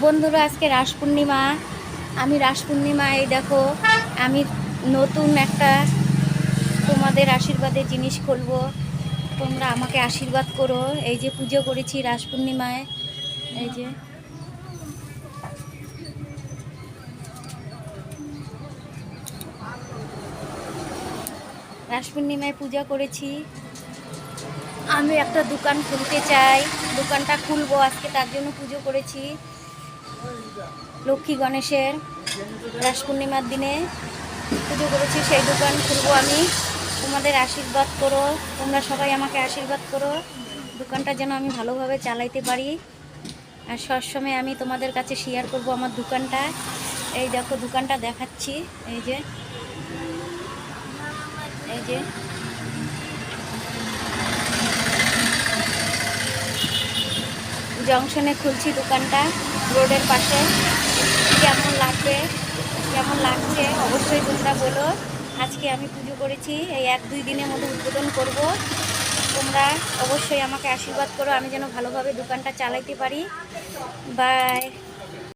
বন্ধুরা, আজকে রাস পূর্ণিমা। আমি রাস পূর্ণিমায় দেখো, আমি নতুন একটা তোমাদের আশীর্বাদের জিনিস খুলবো। তোমরা আমাকে আশীর্বাদ করো। এই যে পুজো করেছি রাস পূর্ণিমায়, এই যে রাস পূর্ণিমায় পূজা করেছি। আমি একটা দোকান খুলতে চাই, দোকানটা খুলবো আজকে, তার জন্য পুজো করেছি লক্ষ্মী গণেশের। রাস পূর্ণিমার দিনে পুজো করেছি, সেই দোকান খুলবো আমি। তোমাদের আশীর্বাদ করো, তোমরা সবাই আমাকে আশীর্বাদ করো, দোকানটা যেন আমি ভালোভাবে চালাইতে পারি। আর সবসময় আমি তোমাদের কাছে শেয়ার করব আমার দোকানটা। এই দেখো দোকানটা দেখাচ্ছি, এই যে এই যে জংশনে খুলছি দোকানটা, রোডের পাশে। কেমন লাগবে, কেমন লাগছে অবশ্যই তোমরা বলো। আজকে আমি পুজো করেছি, এই 1-2 দিনের মধ্যে উদ্বোধন করব। তোমরা অবশ্যই আমাকে আশীর্বাদ করো, আমি যেন ভালোভাবে দোকানটা চালাইতে পারি। বাই।